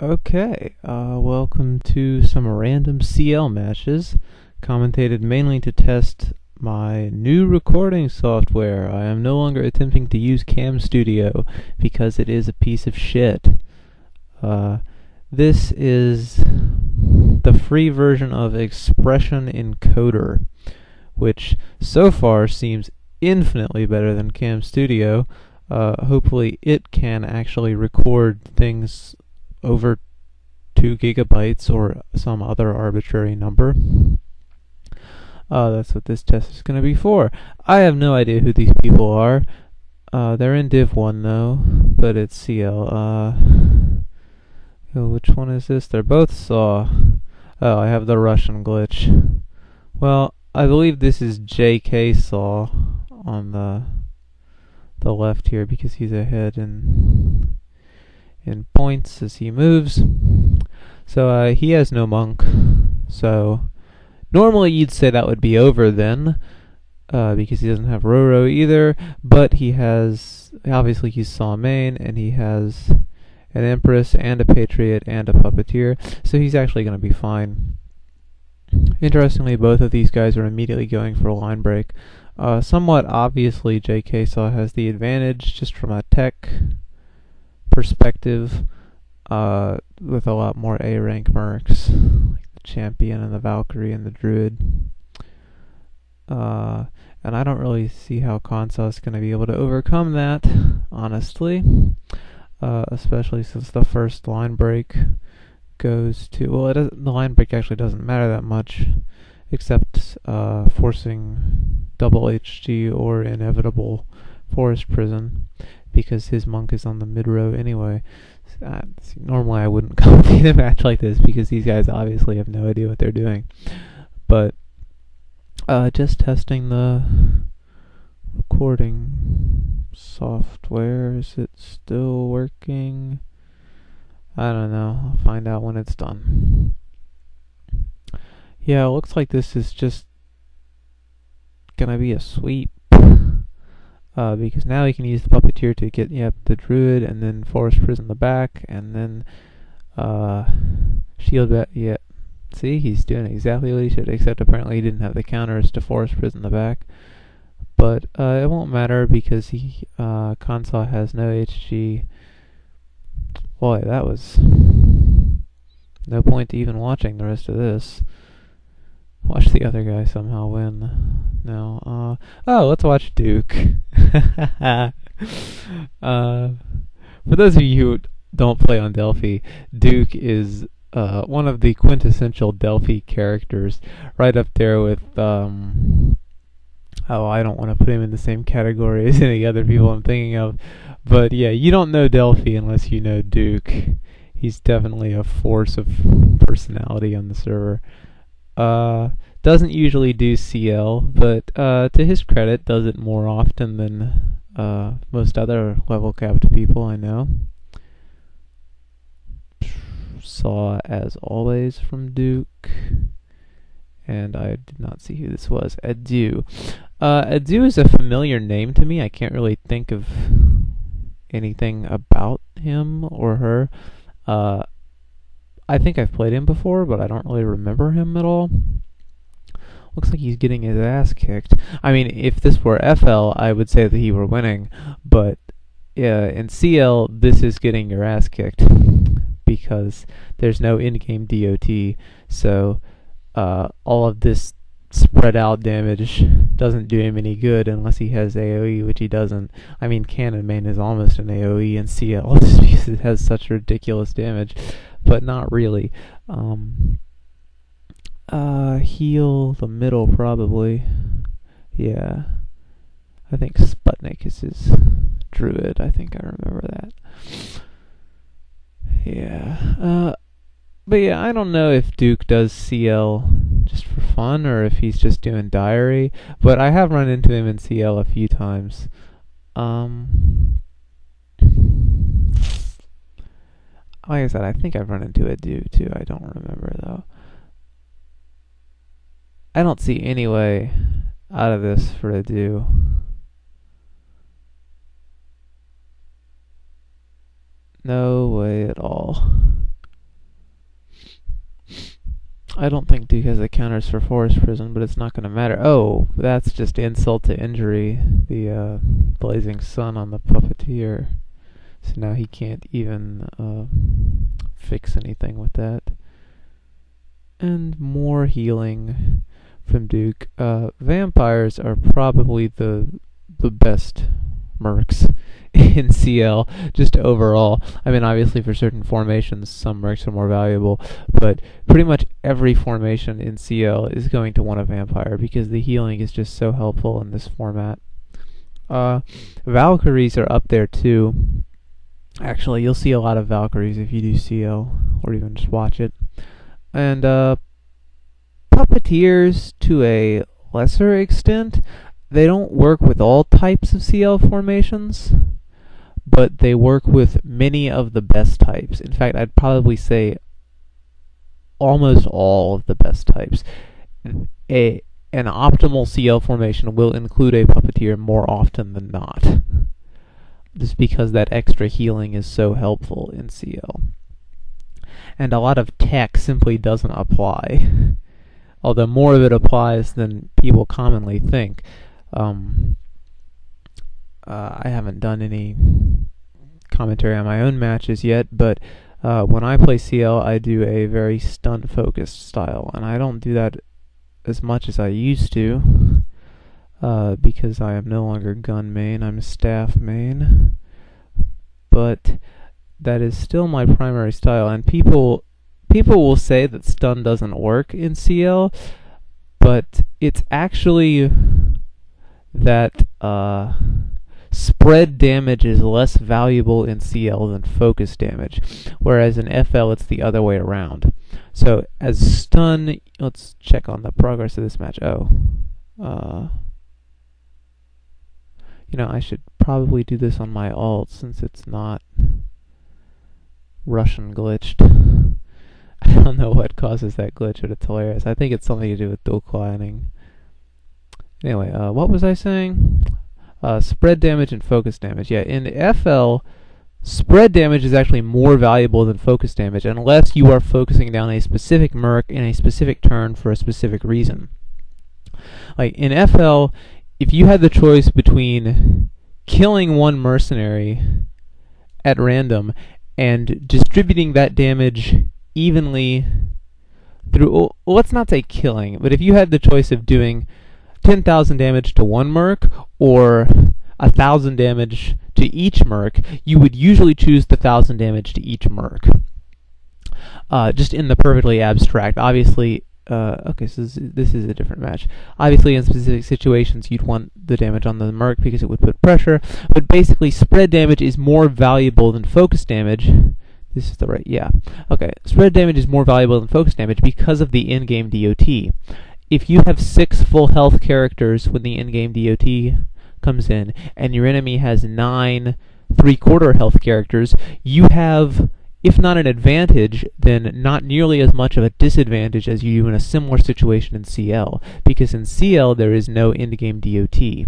Okay, welcome to some random CL matches, commentated mainly to test my new recording software. I am no longer attempting to use Cam Studio because it is a piece of shit. This is the free version of Expression Encoder, which so far seems infinitely better than Cam Studio. Hopefully it can actually record things over 2 gigabytes or some other arbitrary number. That's what this test is going to be for. I have no idea who these people are. They're in Div 1 though, but it's CL. Which one is this? They're both SAW. Oh, I have the Russian glitch. Well, I believe this is JK SAW on the left here because he's ahead in points as he moves. So he has no monk. So normally you'd say that would be over then, because he doesn't have Roro either. But he has, obviously he's SAW main, and he has an Empress and a Patriot and a Puppeteer. So he's actually going to be fine. Interestingly, both of these guys are immediately going for a line break. Somewhat obviously, JK SAW has the advantage just from a tech perspective, with a lot more A rank mercs, like the Champion and the Valkyrie and the Druid. And I don't really see how Kansa is going to be able to overcome that, honestly, especially since the first line break goes to, well, the line break actually doesn't matter that much, except forcing double HG or inevitable Forest Prison, because his monk is on the mid row anyway. Normally I wouldn't commentate a match like this because these guys obviously have no idea what they're doing. But just testing the recording software. Is it still working? I don't know. I'll find out when it's done. Yeah, it looks like this is just gonna be a sweep. Because now he can use the Puppeteer to get the Druid, and then Forest Prison the back, and then Shield back. Yeah, see, he's doing exactly what he should, except apparently he didn't have the counters to Forest Prison the back. But it won't matter because Kansa has no HG. Boy, that was no point to even watching the rest of this. Watch the other guy somehow win. No. Let's watch Duke. For those of you who don't play on Delphi, Duke is one of the quintessential Delphi characters, right up there with I don't want to put him in the same category as any other people I'm thinking of, but yeah, you don't know Delphi unless you know Duke. He's definitely a force of personality on the server. Doesn't usually do CL, but to his credit, does it more often than most other level capped people I know. SAW as always from Duke, and I did not see who this was. Adieu. Adieu is a familiar name to me. I can't really think of anything about him or her. I think I've played him before, but I don't really remember him at all. Looks like he's getting his ass kicked. I mean, if this were FL, I would say that he were winning, but in CL, this is getting your ass kicked because there's no in-game DOT, so all of this spread out damage doesn't do him any good unless he has AoE, which he doesn't. I mean, Cannon Main is almost an AoE in CL just because it has such ridiculous damage, but not really. Heal the middle probably. Yeah. I think Sputnik is his Druid. I think I remember that. Yeah. But yeah, I don't know if Duke does CL just for fun or if he's just doing diary, but I have run into him in CL a few times. Like I said, I think I've run into Adieu too. I don't remember though. I don't see any way out of this for Adieu. No way at all. I don't think Duke has the counters for Forest Prison, but it's not going to matter. Oh, that's just insult to injury. The Blazing Sun on the Puppeteer. So now he can't even fix anything with that. And more healing from Duke. Vampires are probably the best mercs in CL, just overall. I mean, obviously for certain formations, some mercs are more valuable, but pretty much every formation in CL is going to want a vampire because the healing is just so helpful in this format. Valkyries are up there too. Actually, you'll see a lot of Valkyries if you do CL, or even just watch it. And Puppeteers, to a lesser extent, they don't work with all types of CL formations, but they work with many of the best types. In fact, I'd probably say almost all of the best types. An optimal CL formation will include a Puppeteer more often than not, just because that extra healing is so helpful in CL. And a lot of tech simply doesn't apply, although more of it applies than people commonly think. I haven't done any commentary on my own matches yet, but when I play CL, I do a very stun-focused style, and I don't do that as much as I used to, because I am no longer gun main, I'm staff main, but that is still my primary style, and people will say that stun doesn't work in CL, but it's actually that spread damage is less valuable in CL than focus damage, whereas in FL it's the other way around. So as stun, let's check on the progress of this match. You know, I should probably do this on my alt since it's not Russian glitched. I don't know what causes that glitch, but it's hilarious. I think it's something to do with dual climbing. Anyway, what was I saying? Spread damage and focus damage. Yeah, in FL, spread damage is actually more valuable than focus damage unless you are focusing down a specific merc in a specific turn for a specific reason. Like in FL, if you had the choice between killing one mercenary at random and distributing that damage evenly through, well, let's not say killing, but if you had the choice of doing 10,000 damage to one merc or 1,000 damage to each merc, you would usually choose the 1,000 damage to each merc. Just in the perfectly abstract. Obviously, okay, so this is a different match. Obviously, in specific situations, you'd want the damage on the merc because it would put pressure, but basically, spread damage is more valuable than focus damage. This is the right, yeah. Okay, spread damage is more valuable than focus damage because of the in-game DOT. If you have 6 full health characters when the in-game DOT comes in, and your enemy has 9 3/4 health characters, you have, if not an advantage, then not nearly as much of a disadvantage as you do in a similar situation in CL, because in CL there is no in-game DOT.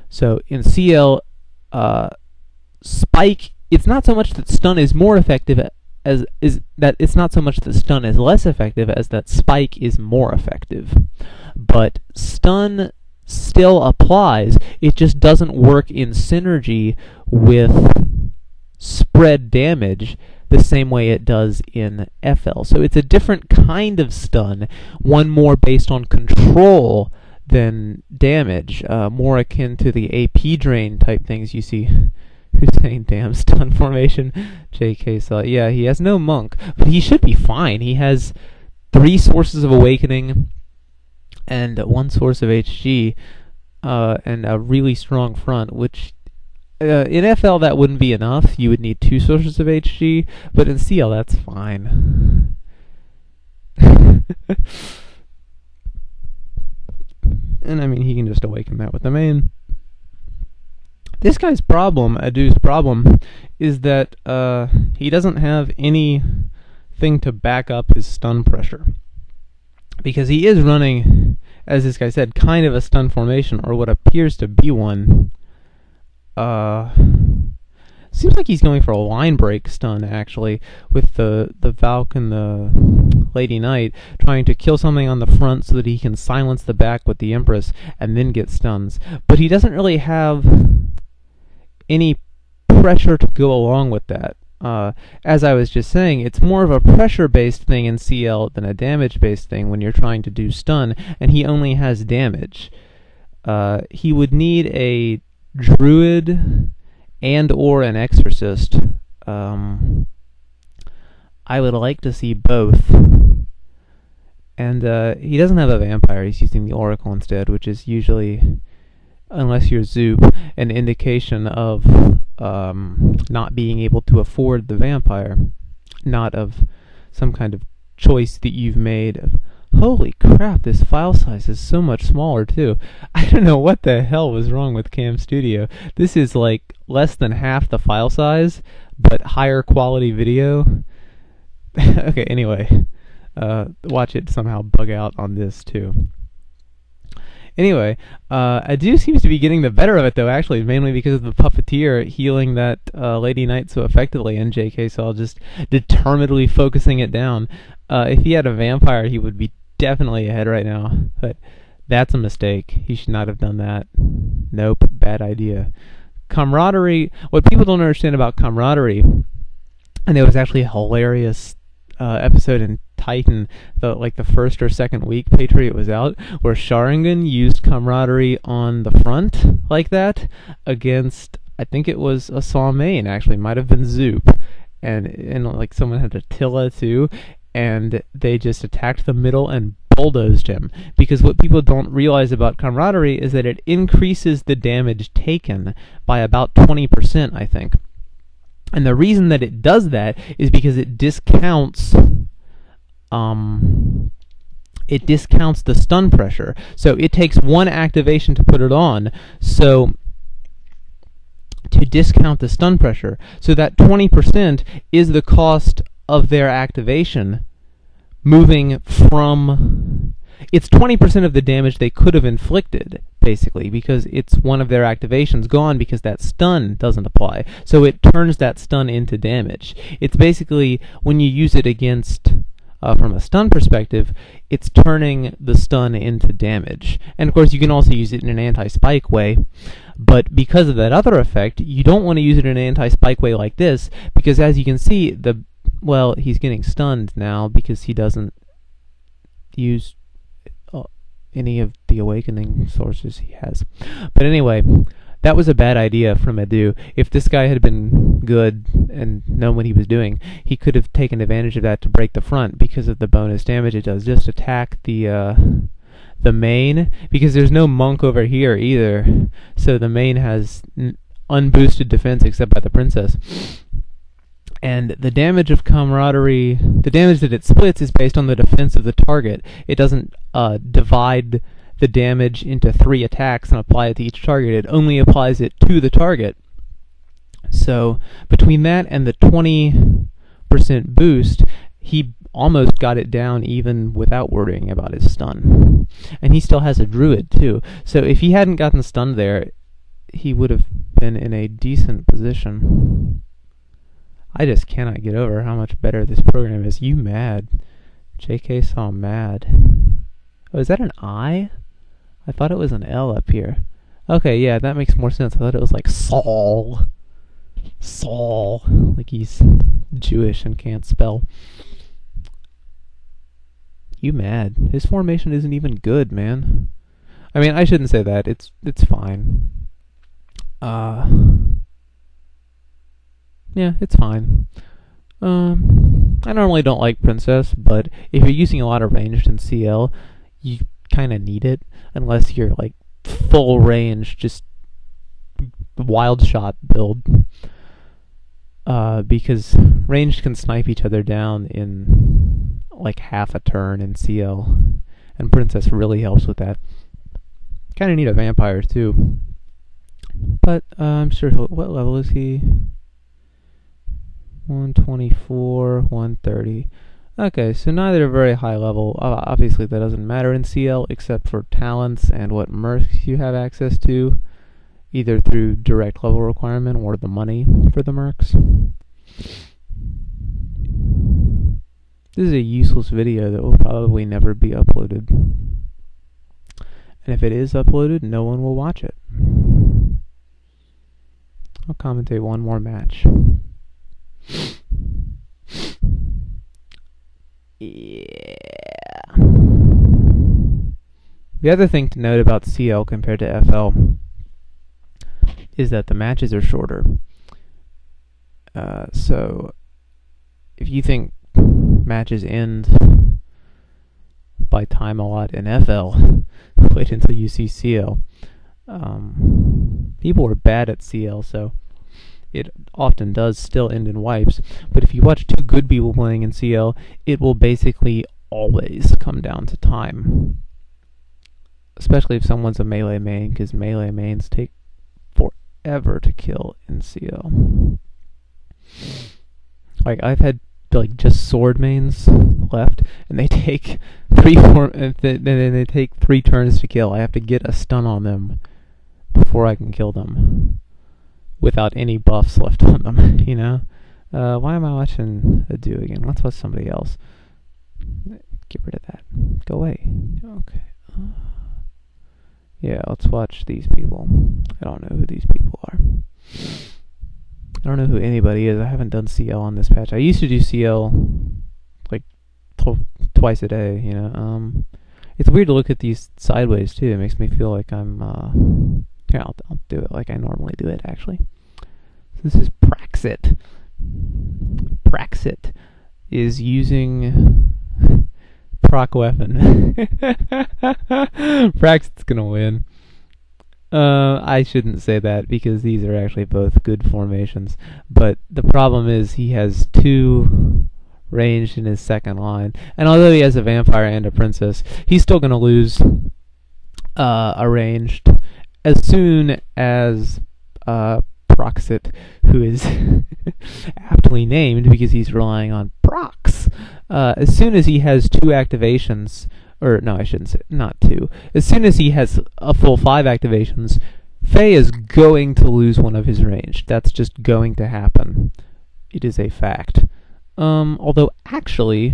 So in CL, Spike, it's not so much that stun is more effective as that it's not so much that stun is less effective as that spike is more effective. But stun still applies, it just doesn't work in synergy with spread damage the same way it does in FL. So it's a different kind of stun, one more based on control than damage, more akin to the AP drain type things you see. Who's saying damn stun formation? JK saw. Yeah, he has no monk, but he should be fine. He has 3 sources of awakening and 1 source of HG, and a really strong front, which in FL that wouldn't be enough. You would need 2 sources of HG, but in CL that's fine. And I mean, he can just awaken that with the main. This guy's problem, Adu's problem, is that he doesn't have anything to back up his stun pressure. Because he is running, as this guy said, kind of a stun formation, or what appears to be one. Seems like he's going for a line break stun, actually, with the Valk and the Lady Knight, trying to kill something on the front so that he can silence the back with the Empress and then get stuns. But he doesn't really have any pressure to go along with that. As I was just saying, it's more of a pressure-based thing in CL than a damage-based thing when you're trying to do stun, and he only has damage. He would need a Druid and or an Exorcist. I would like to see both. And he doesn't have a Vampire. He's using the Oracle instead, which is usually, unless you're Zoop, an indication of not being able to afford the Vampire, not of some kind of choice that you've made of, holy crap, this file size is so much smaller too. I don't know what the hell was wrong with Cam Studio. This is like less than half the file size, but higher quality video. Okay, anyway, watch it somehow bug out on this too. Anyway, Adu seems to be getting the better of it, though, actually, mainly because of the Puppeteer healing that Lady Knight so effectively, and J.K. Saul just determinedly focusing it down. If he had a Vampire, he would be definitely ahead right now, but that's a mistake. He should not have done that. Nope, bad idea. Camaraderie, what people don't understand about Camaraderie, and there was actually a hilarious episode in Titan, the first or second week Patriot was out, where Sharingan used Camaraderie on the front like that against, I think it was a Saw main, actually, might have been Zoop, and like someone had Attila too, and they just attacked the middle and bulldozed him, because what people don't realize about Camaraderie is that it increases the damage taken by about 20%, I think. And the reason that it does that is because it discounts the stun pressure. So it takes one activation to put it on, so to discount the stun pressure. So that 20% is the cost of their activation, moving from... It's 20% of the damage they could have inflicted, basically, because it's one of their activations gone because that stun doesn't apply. So it turns that stun into damage. It's basically, when you use it against, from a stun perspective, it's turning the stun into damage. And of course you can also use it in an anti-spike way, but because of that other effect, you don't want to use it in an anti-spike way like this, because as you can see, well, he's getting stunned now because he doesn't use any of the awakening sources he has. But anyway, that was a bad idea from Adu. If this guy had been good and known what he was doing, he could have taken advantage of that to break the front because of the bonus damage it does. Just attack the main, because there's no monk over here either, so the main has unboosted defense except by the princess. And the damage of Camaraderie, the damage that it splits is based on the defense of the target. It doesn't divide the damage into 3 attacks and apply it to each target. It only applies it to the target. So between that and the 20% boost, he almost got it down even without worrying about his stun. And he still has a Druid too. So if he hadn't gotten stunned there, he would have been in a decent position. I just cannot get over how much better this program is. You mad? JK Saw mad. Oh, is that an I? I thought it was an L up here. Okay, yeah, that makes more sense. I thought it was like Saul. Saul. Like he's Jewish and can't spell. You mad? His formation isn't even good, man. I mean, I shouldn't say that. It's fine. Yeah, it's fine. I normally don't like Princess, but if you're using a lot of ranged in CL, you kind of need it, unless you're like full range, just wild shot build. Because ranged can snipe each other down in like half a turn in CL, and Princess really helps with that. Kind of need a vampire too, but I'm sure what level is he? 124, 130. Okay, so neither very high level. Obviously that doesn't matter in CL except for talents and what mercs you have access to. either through direct level requirement or the money for the mercs. This is a useless video that will probably never be uploaded. And if it is uploaded, no one will watch it. I'll commentate one more match. Yeah. The other thing to note about CL compared to FL is that the matches are shorter. So if you think matches end by time a lot in FL, wait until you see CL. People are bad at CL, so it often does still end in wipes. But if you watch two good people playing in CL, it will basically always come down to time. Especially if someone's a melee main, because melee mains take forever to kill in CL. Like, I've had like just sword mains left, and they take they take 3 turns to kill. I have to get a stun on them before I can kill them, without any buffs left on them. You know, why am I watching a duo again? Let's watch somebody else. Get rid of that. Go away. Okay. Yeah, let's watch these people. I don't know who these people are. I don't know who anybody is. I haven't done CL on this patch. I used to do CL like twice a day, you know. It's weird to look at these sideways too. It makes me feel like I'm here, I'll do it like I normally do it, actually. So this is Praxit. Praxit is using proc weapon. Praxit's gonna win. I shouldn't say that because these are actually both good formations, but the problem is he has 2 ranged in his second line, and although he has a vampire and a princess, he's still going to lose a ranged as soon as Proxit, who is aptly named because he's relying on procs, as soon as he has 2 activations. Or, no, I shouldn't say, not 2. As soon as he has a full 5 activations, Faye is going to lose one of his range. That's just going to happen. It is a fact. Although, actually,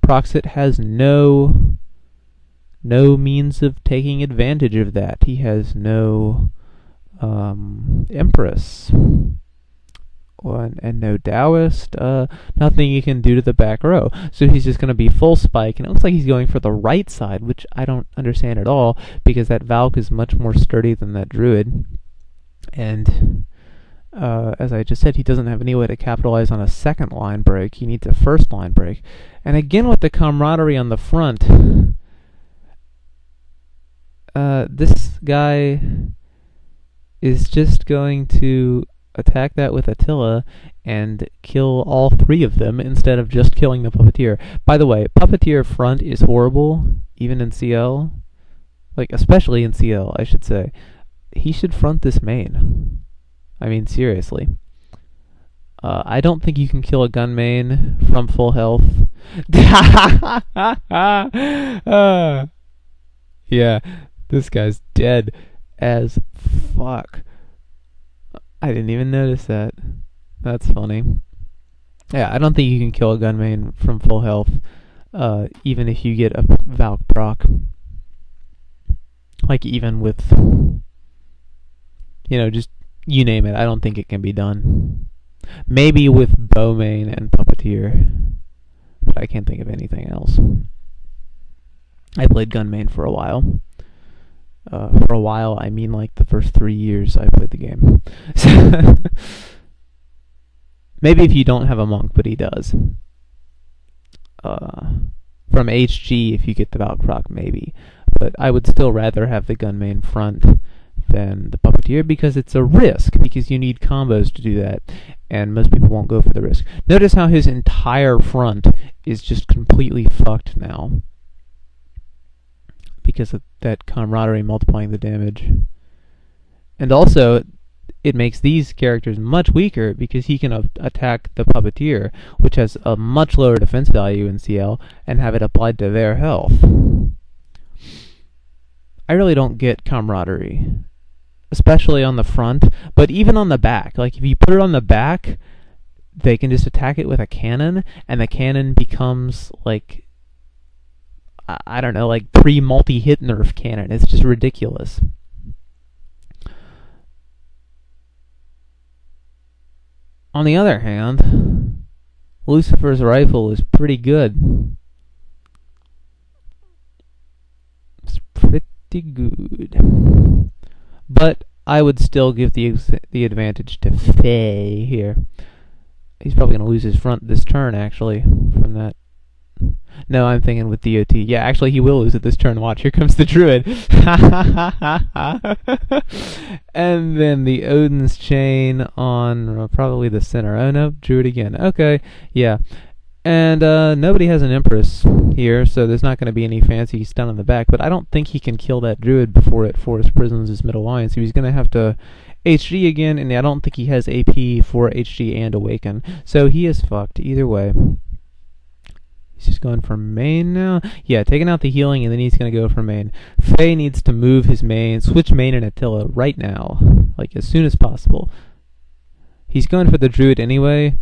Proxit has no means of taking advantage of that. He has no Empress. And no Taoist, nothing you can do to the back row. So he's just going to be full spike, and it looks like he's going for the right side, which I don't understand at all, because that Valk is much more sturdy than that Druid. And as I just said, he doesn't have any way to capitalize on a second line break. He needs a first line break. And again with the camaraderie on the front, this guy is just going to attack that with Attila and kill all 3 of them instead of just killing the Puppeteer. By the way, Puppeteer front is horrible, even in CL. Like, especially in CL, I should say. He should front this main. I mean, seriously. I don't think you can kill a gun main from full health. Yeah, this guy's dead as fuck. I didn't even notice that. That's funny. Yeah, I don't think you can kill a gun main from full health, even if you get a Valk proc. Like, even with, you know, just, you name it, I don't think it can be done. Maybe with bow main and Puppeteer, but I can't think of anything else. I played gun main for a while. For a while, I mean like the first 3 years I played the game. Maybe if you don't have a monk, but he does. From HG, if you get the Valk proc, maybe. But I would still rather have the gun main front than the Puppeteer, because it's a risk, because you need combos to do that, and most people won't go for the risk. Notice how his entire front is just completely fucked now, because of that camaraderie multiplying the damage. And also, it makes these characters much weaker because he can attack the Puppeteer, which has a much lower defense value in CL, and have it applied to their health. I really don't get camaraderie, especially on the front, but even on the back. Like, if you put it on the back, they can just attack it with a cannon, and the cannon becomes, like, I don't know, like pre-multi-hit nerf cannon. It's just ridiculous. On the other hand, Lucifer's rifle is pretty good. It's pretty good. But I would still give the advantage to Faye here. He's probably going to lose his front this turn, actually, from that. No, I'm thinking with DOT. Yeah, actually, he will lose it this turn. Watch, here comes the Druid. And then the Odin's Chain on probably the center. Oh, no, Druid again. Okay, yeah. And nobody has an Empress here, so there's not going to be any fancy stun on the back. But I don't think he can kill that Druid before it Forest Prisons his middle line, so he's going to have to HD again, and I don't think he has AP for HD and Awaken. So he is fucked either way. He's just going for main now. Yeah, taking out the healing, and then he's going to go for main. Faye needs to move his main, switch main and Attila right now, like as soon as possible. He's going for the Druid anyway.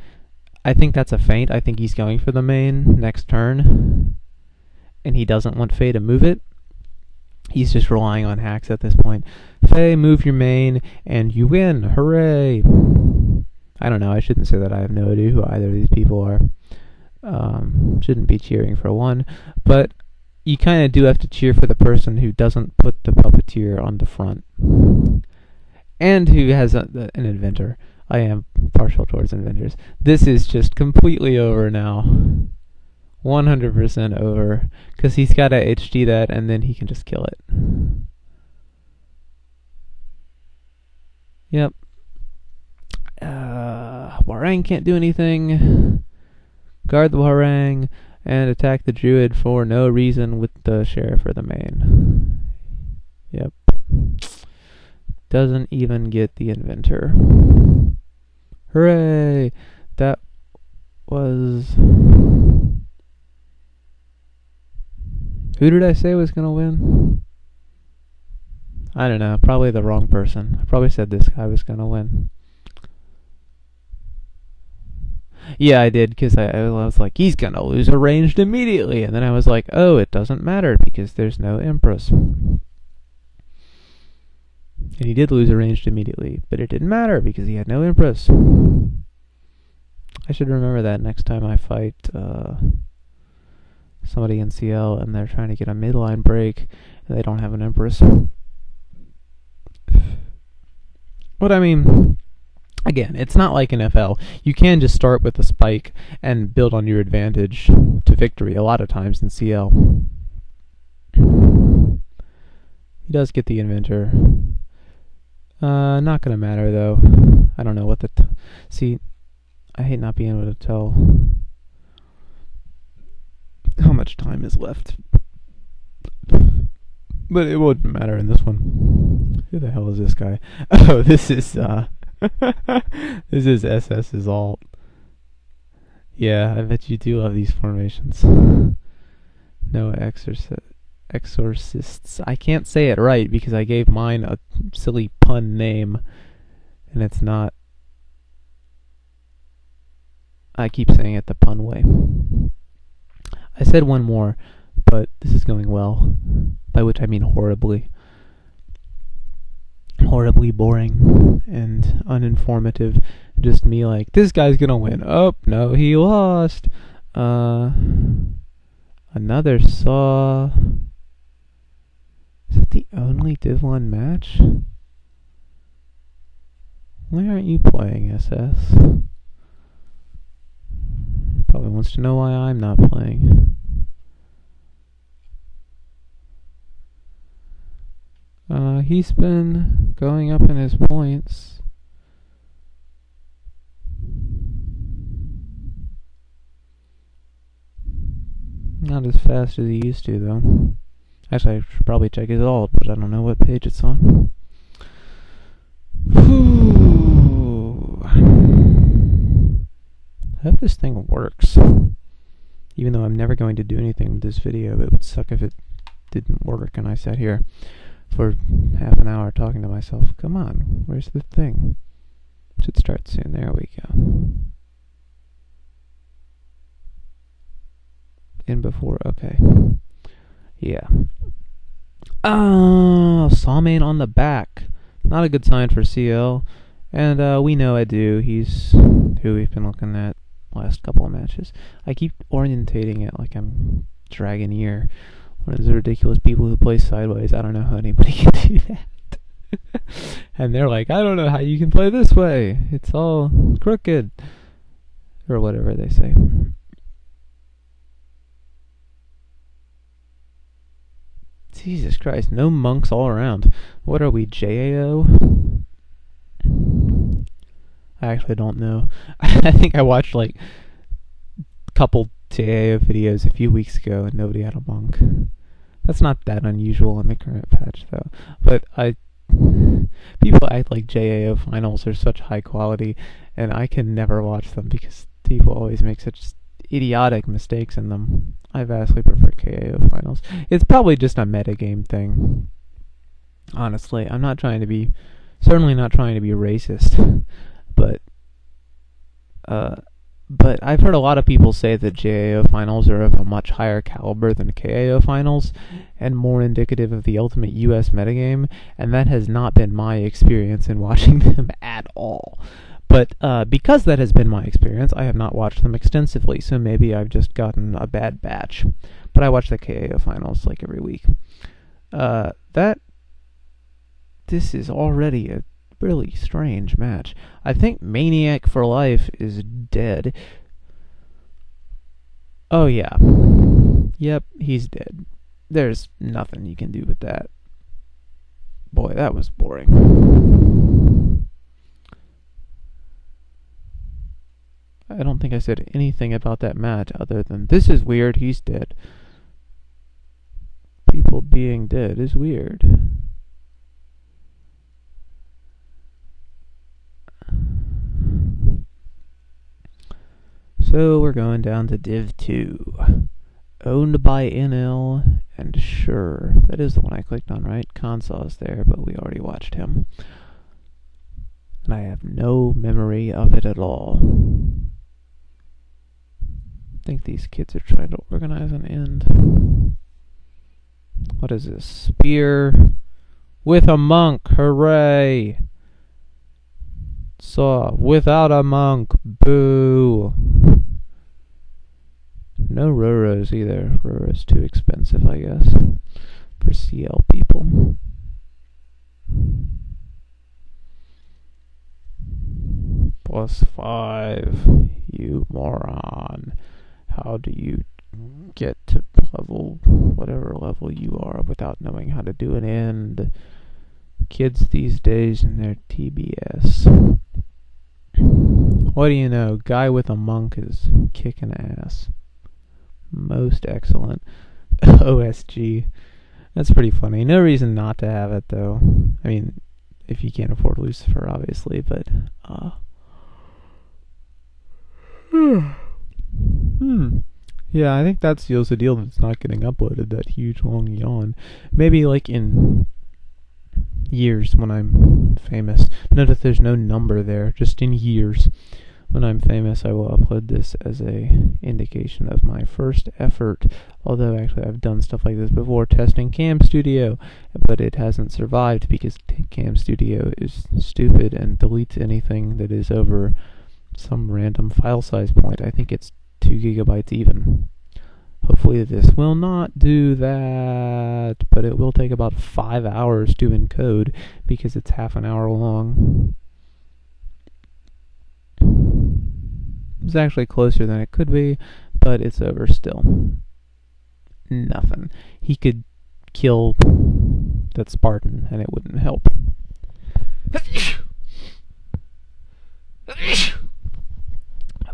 I think that's a feint. I think he's going for the main next turn, and he doesn't want Faye to move it. He's just relying on hacks at this point. Faye, move your main, and you win. Hooray! I don't know. I shouldn't say that. I have no idea who either of these people are. Shouldn't be cheering for one, but you kind of do have to cheer for the person who doesn't put the puppeteer on the front, and who has an inventor. I am partial towards inventors. This is just completely over now. 100% over, because he's got to HD that, and then he can just kill it. Yep. Warang can't do anything. Guard the Warang and attack the Druid for no reason with the Sheriff or the main. Yep. Doesn't even get the inventor. Hooray! That was... Who did I say was going to win? I don't know. Probably the wrong person. I probably said this guy was going to win. Yeah, I did, because I was like, he's going to lose a ranged immediately. And then I was like, oh, it doesn't matter, because there's no Empress. And he did lose a ranged immediately, but it didn't matter, because he had no Empress. I should remember that next time I fight somebody in CL, and they're trying to get a midline break, and they don't have an Empress. But I mean... Again, it's not like in FL. You can just start with a spike and build on your advantage to victory a lot of times in CL. He does get the inventor. Not gonna matter though. I don't know what the... See, I hate not being able to tell how much time is left. But it wouldn't matter in this one. Who the hell is this guy? Oh, this is... this is SS's alt. Yeah, I bet you do love these formations. No exorcists. I can't say it right because I gave mine a silly pun name, and it's not. I keep saying it the pun way. I said one more, but this is going well, by which I mean horribly. Horribly boring and uninformative. Just me like, this guy's gonna win. Oh, no, he lost. Another Saw. Is that the only Div 1 match? Why aren't you playing, SS? Probably wants to know why I'm not playing. He's been going up in his points. Not as fast as he used to, though. Actually, I should probably check his alt, but I don't know what page it's on. Whew. I hope this thing works. Even though I'm never going to do anything with this video, it would suck if it didn't work and I sat here for half an hour talking to myself. Come on, where's the thing? Should start soon. There we go. In before, okay. Yeah. Sawmain on the back. Not a good sign for CL. And we know Edu. He's who we've been looking at last couple of matches. I keep orientating it like I'm Dragoneer. One of those ridiculous people who play sideways. I don't know how anybody can do that. And they're like, I don't know how you can play this way. It's all crooked. Or whatever they say. Jesus Christ, no monks all around. What are we, JAO? I actually don't know. I think I watched like a couple JAO videos a few weeks ago and nobody had a monk. That's not that unusual in the current patch though. But people act like JAO finals are such high quality and I can never watch them because people always make such idiotic mistakes in them. I vastly prefer KAO finals. It's probably just a metagame thing. Honestly, I'm not trying to be, certainly not trying to be racist, but I've heard a lot of people say that JAO finals are of a much higher caliber than KAO finals, and more indicative of the ultimate US metagame, and that has not been my experience in watching them at all. But because that has been my experience, I have not watched them extensively, so maybe I've just gotten a bad batch. But I watch the KAO finals like every week. This is already a really strange match. I think Maniac for Life is dead. Oh yeah. Yep, he's dead. There's nothing you can do with that. Boy, that was boring. I don't think I said anything about that match other than, this is weird, he's dead. People being dead is weird. So we're going down to Div 2. Owned by NL and Sure. That is the one I clicked on, right? Consaw's there, but we already watched him. And I have no memory of it at all. I think these kids are trying to organize an end. What is this? Spear with a monk. Hooray! Saw without a monk. Boo! No Roros either. Roro's too expensive, I guess, for CL people. +5, you moron. How do you get to level, whatever level you are, without knowing how to do an end? Kids these days and their TBS. What do you know? Guy with a monk is kicking ass. Most excellent. OSG. That's pretty funny. No reason not to have it, though. I mean, if you can't afford Lucifer, obviously, but, Yeah, I think that seals the deal that's not getting uploaded, that huge long yawn. Maybe, like, in years when I'm famous. Note that there's no number there, just in years. When I'm famous, I will upload this as a indication of my first effort. Although, actually, I've done stuff like this before, testing Cam Studio, but it hasn't survived because Cam Studio is stupid and deletes anything that is over some random file size point. I think it's 2 gigabytes even. Hopefully this will not do that, but it will take about 5 hours to encode because it's half an hour long. It's actually closer than it could be, but it's over still. Nothing. He could kill that Spartan and it wouldn't help.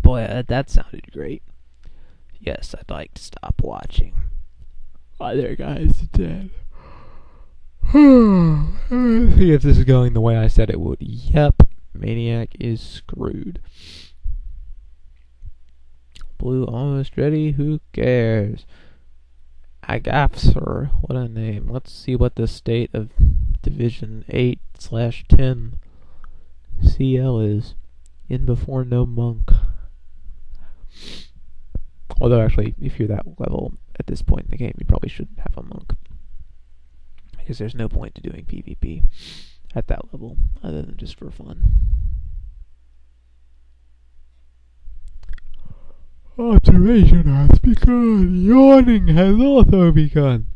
Boy, that sounded great. Yes, I'd like to stop watching. Hi there, guys. It's dead. See if this is going the way I said it would. Yep, Maniac is screwed. Blue almost ready. Who cares? Agafsir. What a name. Let's see what the state of Division 8/10. CL is in before no monk. Although actually, if you're that level at this point in the game, you probably shouldn't have a monk. Because there's no point to doing PvP at that level, other than just for fun. Observation has begun. Yawning has also begun.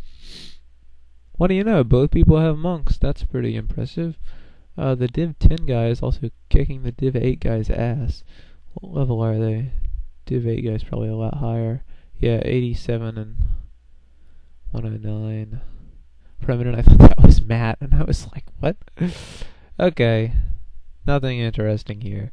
What do you know? Both people have monks. That's pretty impressive. The Div 10 guy is also kicking the Div 8 guy's ass. What level are they? Div 8 guy's probably a lot higher. Yeah, 87 and 109. For a minute I thought that was Matt, and I was like, what? Okay. Nothing interesting here.